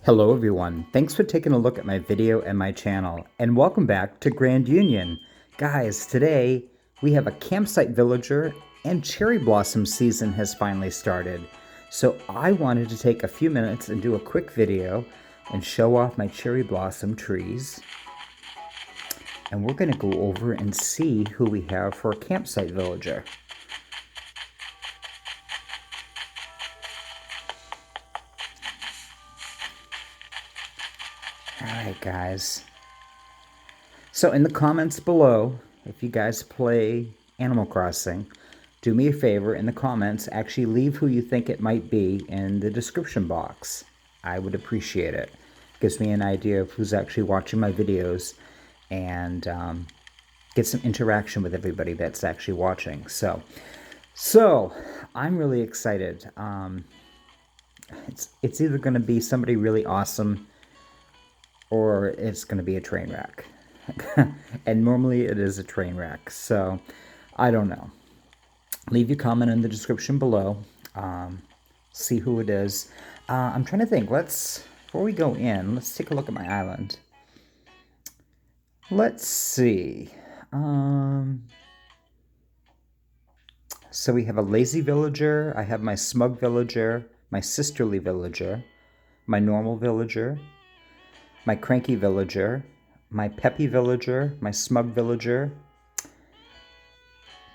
Hello everyone, thanks for taking a look at my video and my channel, and welcome back to Grand Union. Guys, today we have a campsite villager and cherry blossom season has finally started. So I wanted to take a few minutes and do a quick video and show off my cherry blossom trees. And we're going to go over and see who we have for a campsite villager. Alright guys, so in the comments below, if you guys play Animal Crossing, do me a favor in the comments, actually leave who you think it might be in the description box. I would appreciate it. Gives me an idea of who's actually watching my videos and get some interaction with everybody that's actually watching. So I'm really excited. It's either going to be somebody really awesome or it's going to be a train wreck. And normally it is a train wreck, so I don't know. Leave your comment in the description below. See who it is. I'm trying to think. Before we go in, let's take a look at my island. Let's see. So we have a lazy villager. I have my smug villager, my sisterly villager, my normal villager, my cranky villager, my peppy villager, my smug villager,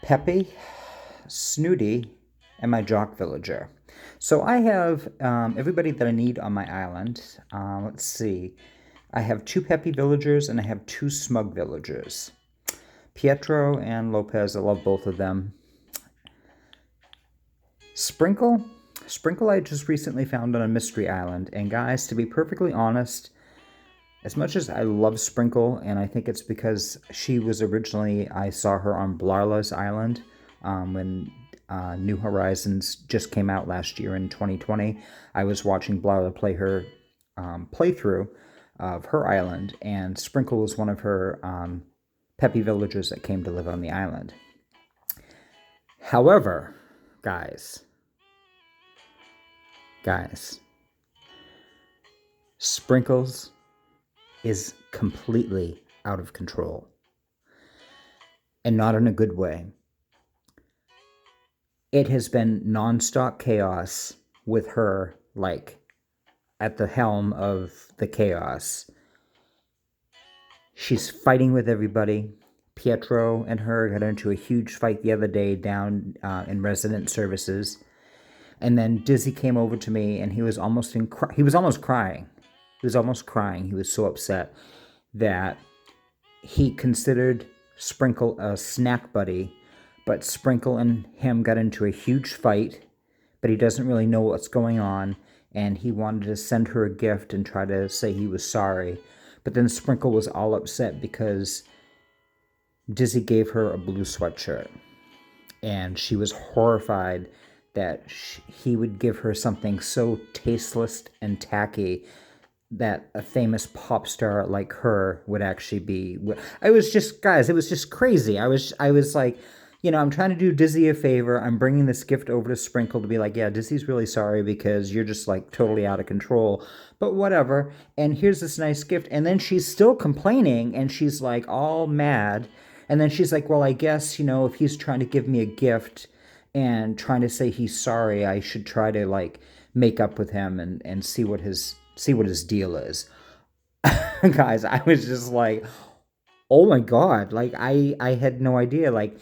Peppy, Snooty, and my jock villager. So I have everybody that I need on my island. Let's see. I have 2 peppy villagers and I have 2 smug villagers. Pietro and Lopez, I love both of them. Sprinkle I just recently found on a mystery island. And guys, to be perfectly honest, as much as I love Sprinkle, and I think it's because she was originally, I saw her on Blarla's Island when New Horizons just came out last year in 2020. I was watching Blarla play her playthrough of her island, and Sprinkle was one of her peppy villagers that came to live on the island. However, guys, Sprinkles is completely out of control. And not in a good way. It has been nonstop chaos with her, like, at the helm of the chaos. She's fighting with everybody. Pietro and her got into a huge fight the other day down in resident services. And then Dizzy came over to me and he was almost crying. He was almost crying. He was so upset that he considered Sprinkle a snack buddy, but Sprinkle and him got into a huge fight, but he doesn't really know what's going on, and he wanted to send her a gift and try to say he was sorry. But then Sprinkle was all upset because Dizzy gave her a blue sweatshirt, and she was horrified that he would give her something so tasteless and tacky that a famous pop star like her would actually be. I was just, guys, it was just crazy. I was like, you know, I'm trying to do Dizzy a favor. I'm bringing this gift over to Sprinkle to be like, yeah, Dizzy's really sorry because you're just like totally out of control, but whatever. And here's this nice gift. And then she's still complaining and she's like all mad. And then she's like, well, I guess, you know, if he's trying to give me a gift and trying to say he's sorry, I should try to like make up with him and see what his deal is. Guys, I was just like, oh my god, like I had no idea. Like,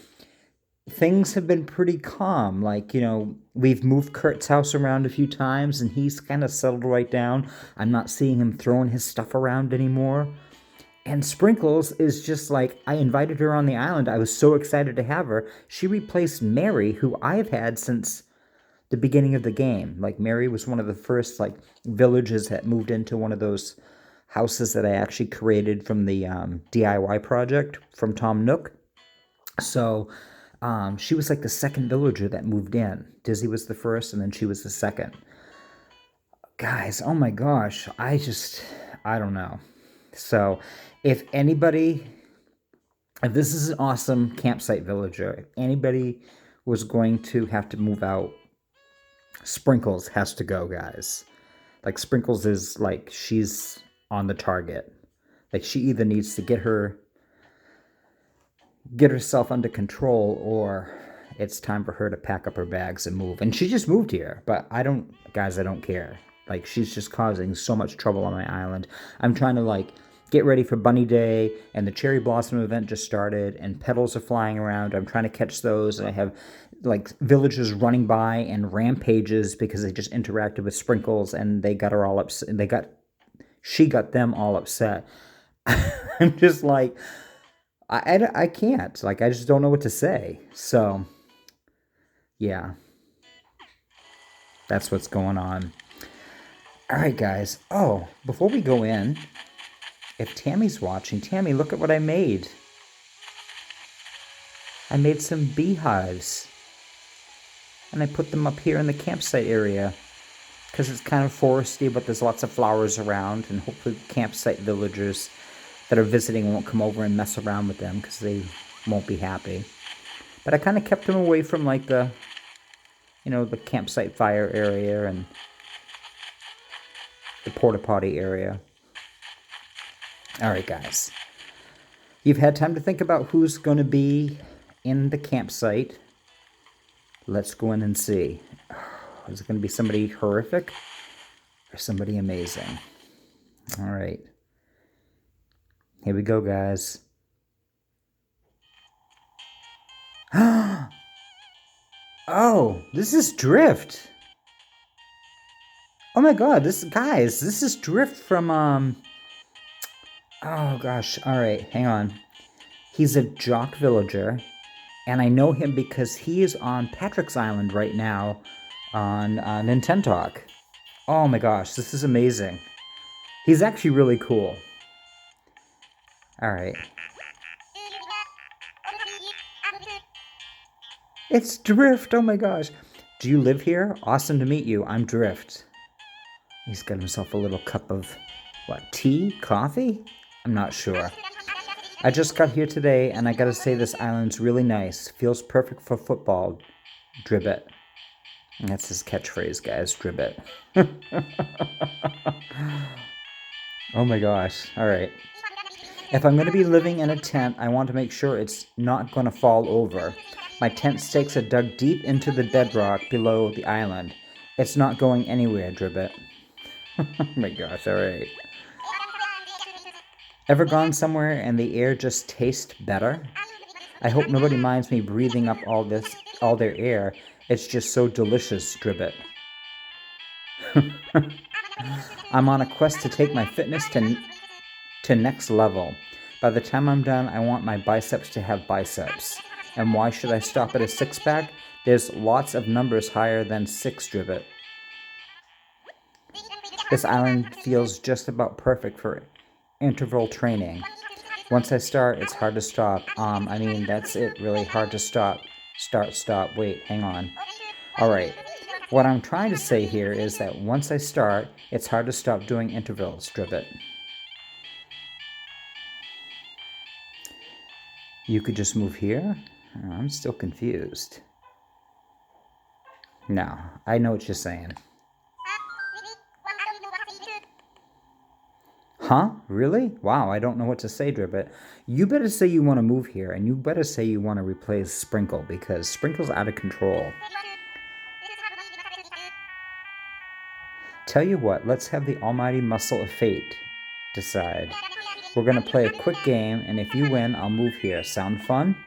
things have been pretty calm. Like, you know, we've moved Kurt's house around a few times and he's kind of settled right down. I'm not seeing him throwing his stuff around anymore. And Sprinkles is just like, I invited her on the island. I was so excited to have her. She replaced Mary, who I've had since the beginning of the game. Like, Mary was one of the first like villages that moved into one of those houses that I actually created from the DIY project from Tom Nook. So she was like the second villager that moved in. Dizzy was the first, and then she was the second. Guys, oh my gosh, I don't know. So if this is an awesome campsite villager, if anybody was going to have to move out, Sprinkles has to go, guys. Like Sprinkles is like she's on the target. Like she either needs to get herself under control, or it's time for her to pack up her bags and move. And she just moved here, but I don't care. Like she's just causing so much trouble on my island. I'm trying to like get ready for Bunny Day, and the cherry blossom event just started, and petals are flying around. I'm trying to catch those, and I have like villagers running by and rampages because they just interacted with Sprinkles and they got her all upset. She got them all upset. I'm just like, I can't. Like, I just don't know what to say. So, yeah, that's what's going on. All right, guys. Oh, before we go in, if Tammy's watching, Tammy, look at what I made. I made some beehives. And I put them up here in the campsite area because it's kind of foresty, but there's lots of flowers around, and hopefully campsite villagers that are visiting won't come over and mess around with them because they won't be happy. But I kind of kept them away from like the campsite fire area and the porta potty area. All right, guys. You've had time to think about who's going to be in the campsite. Let's go in and see. Is it going to be somebody horrific or somebody amazing? All right. Here we go, guys. Oh, this is Drift. Oh my god, this is Drift from oh gosh. All right, hang on. He's a jock villager, and I know him because he is on Patrick's Island right now on Nintendo. Oh my gosh, this is amazing. He's actually really cool. All right. It's Drift. Oh my gosh. Do you live here? Awesome to meet you. I'm Drift. He's got himself a little cup of, what, tea? Coffee? I'm not sure. I just got here today, and I gotta say this island's really nice. Feels perfect for football. Dribbit. That's his catchphrase, guys. Dribbit. Oh my gosh. All right. If I'm going to be living in a tent, I want to make sure it's not going to fall over. My tent stakes are dug deep into the bedrock below the island. It's not going anywhere, Dribbit. Oh my gosh, all right. Ever gone somewhere and the air just tastes better? I hope nobody minds me breathing up all their air. It's just so delicious, Dribbit. I'm on a quest to take my fitness to next level. By the time I'm done, I want my biceps to have biceps. And why should I stop at a six-pack? There's lots of numbers higher than 6, Dribbit. This island feels just about perfect for interval training. Once I start, it's hard to stop. I mean, that's it, really hard to stop. Stop, wait, hang on. All right. What I'm trying to say here is that once I start, it's hard to stop doing intervals, Dribbit. You could just move here? I'm still confused. No, I know what you're saying. Huh? Really? Wow, I don't know what to say, Dribbit. You better say you want to move here, and you better say you want to replace Sprinkle, because Sprinkle's out of control. Tell you what, let's have the almighty muscle of fate decide. We're going to play a quick game, and if you win, I'll move here. Sound fun?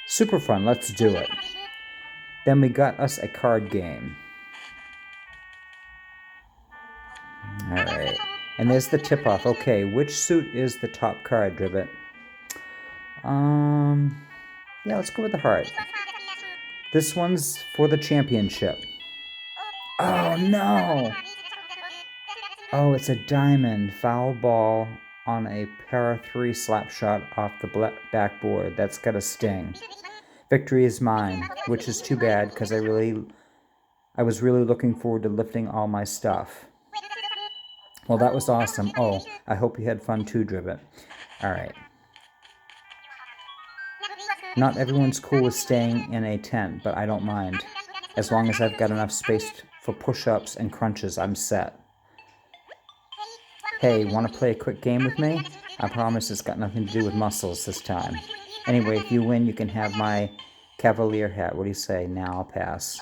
Super fun, let's do it. Then we got us a card game. Alright, and there's the tip-off. Okay, which suit is the top card, Dribbit? Yeah, let's go with the heart. This one's for the championship. Oh, no! Oh, it's a diamond. Foul ball on a par 3 slap shot off the backboard. That's got a sting. Victory is mine, which is too bad because I was really looking forward to lifting all my stuff. Well, that was awesome. Oh, I hope you had fun too, Dribbit. All right. Not everyone's cool with staying in a tent, but I don't mind. As long as I've got enough space for push-ups and crunches, I'm set. Hey, want to play a quick game with me? I promise it's got nothing to do with muscles this time. Anyway, if you win, you can have my cavalier hat. What do you say? Now I'll pass.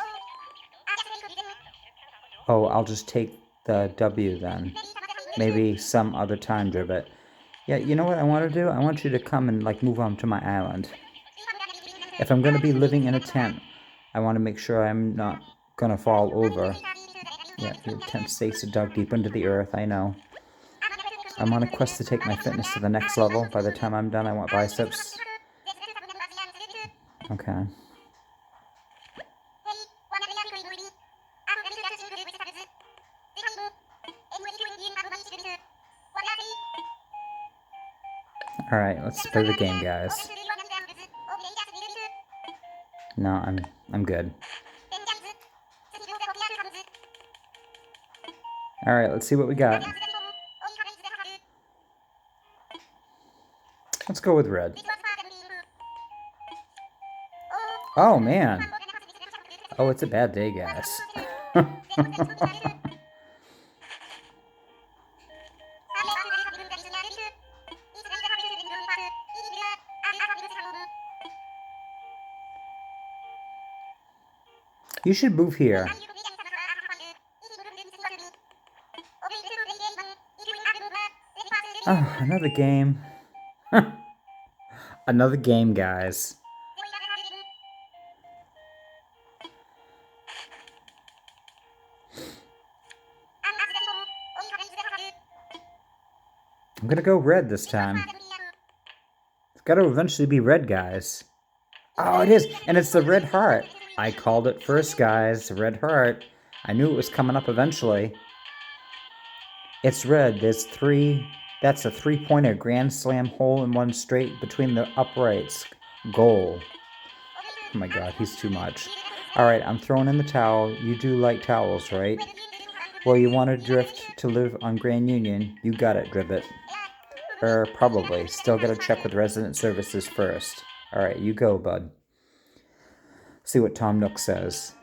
Oh, I'll just take the W then. Maybe some other time, Dribbit. Yeah, you know what I want to do? I want you to come and, like, move on to my island. If I'm going to be living in a tent, I want to make sure I'm not going to fall over. Yeah, the tent stakes are dug deep into the earth, I know. I'm on a quest to take my fitness to the next level. By the time I'm done, I want biceps. Okay. Alright, let's play the game, guys. No, I'm good. Alright, let's see what we got. Let's go with red. Oh, man. Oh, it's a bad day, guys. You should move here. Oh, another game. Another game, guys. I'm gonna go red this time. It's gotta eventually be red, guys. Oh, it is. And it's the red heart. I called it first, guys. Red heart. I knew it was coming up eventually. It's red. There's three. That's a three-pointer grand slam hole in one straight between the uprights. Goal. Oh my god, he's too much. Alright, I'm throwing in the towel. You do like towels, right? Well, you want to drift to live on Grand Union. You got it, Dribbit. Probably. Still gotta check with resident services first. Alright, you go, bud. See what Tom Nook says.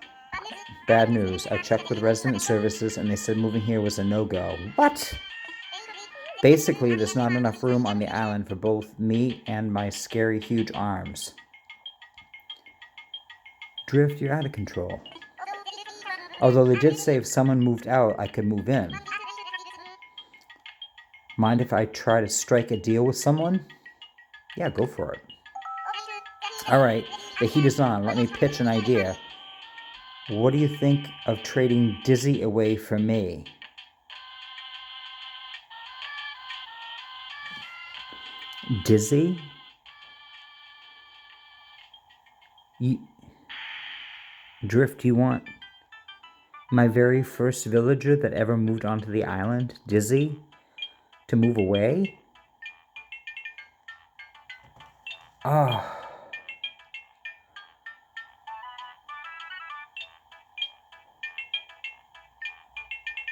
Bad news. I checked with resident services and they said moving here was a no-go. What? Basically, there's not enough room on the island for both me and my scary huge arms. Drift, you're out of control. Although they did say if someone moved out, I could move in. Mind if I try to strike a deal with someone? Yeah, go for it. Alright, the heat is on. Let me pitch an idea. What do you think of trading Dizzy away for me? Dizzy? Drift, you want my very first villager that ever moved onto the island, Dizzy, to move away? Oh.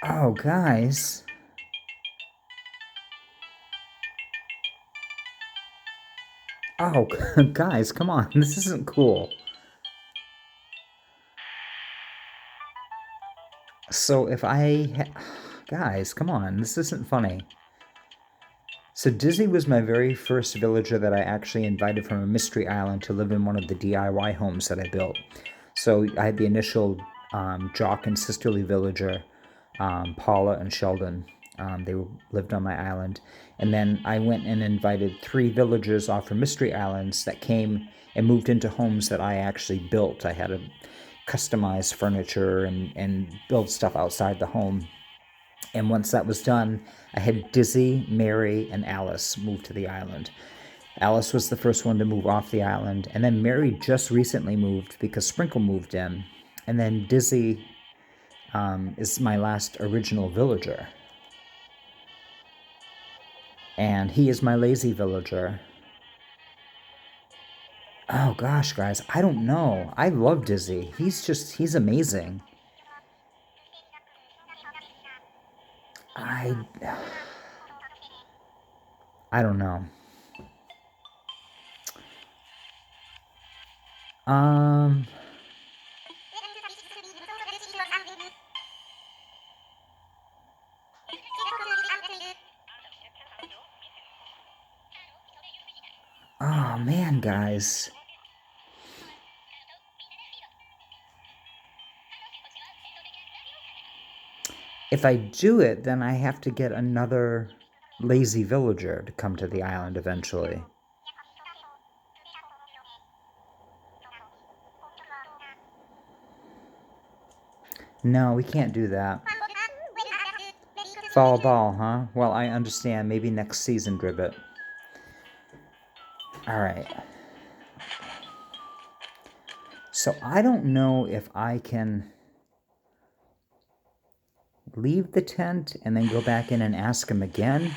Oh, guys. Oh, guys, come on. This isn't cool. So if guys, come on. This isn't funny. So Dizzy was my very first villager that I actually invited from a mystery island to live in one of the DIY homes that I built. So I had the initial jock and sisterly villager, Paula and Sheldon. They lived on my island. And then I went and invited 3 villagers off from mystery islands that came and moved into homes that I actually built. I had to customize furniture and build stuff outside the home. And once that was done, I had Dizzy, Mary, and Alice move to the island. Alice was the first one to move off the island, and then Mary just recently moved because Sprinkle moved in. And then Dizzy is my last original villager. And he is my lazy villager. Oh gosh, guys, I don't know. I love Dizzy. He's amazing. I don't know. Oh, man, guys. If I do it, then I have to get another lazy villager to come to the island eventually. No, we can't do that. Fall ball, huh? Well, I understand. Maybe next season, Dribbit. Alright. So I don't know if I can leave the tent and then go back in and ask him again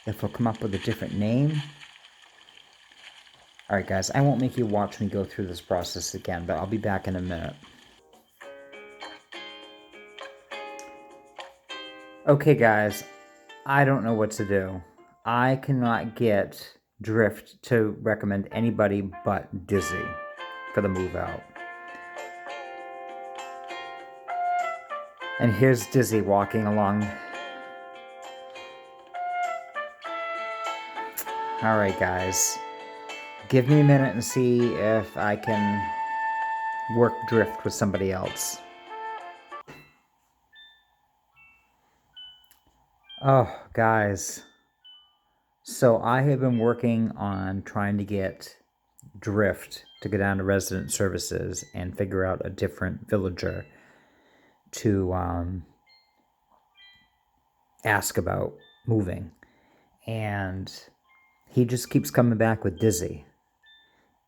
if he'll come up with a different name. Alright guys, I won't make you watch me go through this process again, but I'll be back in a minute. Okay guys, I don't know what to do. I cannot get Drift to recommend anybody but Dizzy for the move out. And here's Dizzy walking along. Alright guys, give me a minute and see if I can work Drift with somebody else. Oh, guys. So I have been working on trying to get Drift to go down to resident services and figure out a different villager to ask about moving. And he just keeps coming back with Dizzy.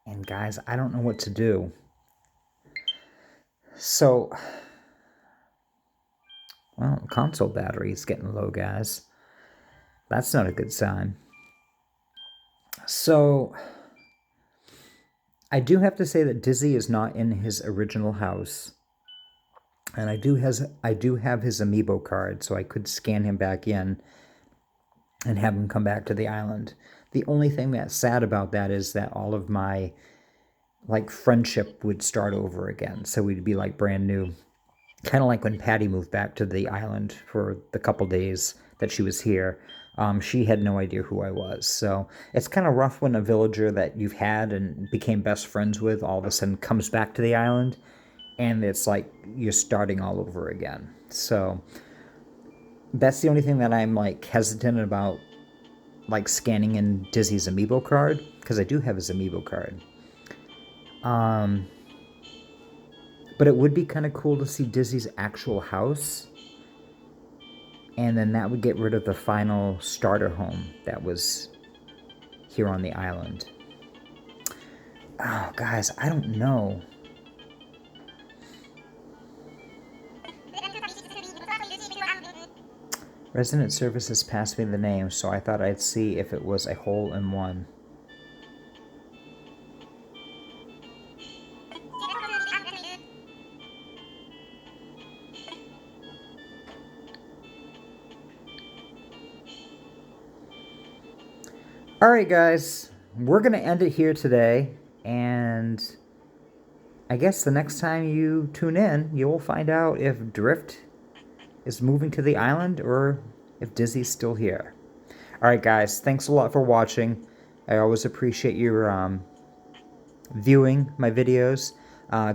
And guys, I don't know what to do. So, well, console battery is getting low, guys. That's not a good sign. So, I do have to say that Dizzy is not in his original house. And I do have his amiibo card, so I could scan him back in and have him come back to the island. The only thing that's sad about that is that all of my friendship would start over again. So we'd be brand new. Kind of like when Patty moved back to the island for the couple days that she was here. She had no idea who I was. So it's kind of rough when a villager that you've had and became best friends with all of a sudden comes back to the island. And it's like you're starting all over again. So that's the only thing that I'm hesitant about scanning in Dizzy's amiibo card, because I do have his amiibo card. But it would be kind of cool to see Dizzy's actual house. And then that would get rid of the final starter home that was here on the island. Oh, guys, I don't know. Resident Services passed me the name, so I thought I'd see if it was a hole-in-one. Alright guys, we're going to end it here today, and I guess the next time you tune in, you'll find out if Drift is moving to the island or if Dizzy's still here. Alright guys, thanks a lot for watching. I always appreciate your viewing my videos.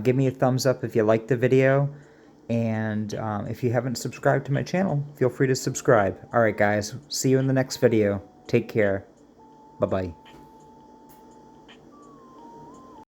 Give me a thumbs up if you liked the video. And if you haven't subscribed to my channel, feel free to subscribe. Alright guys, see you in the next video. Take care. Bye-bye.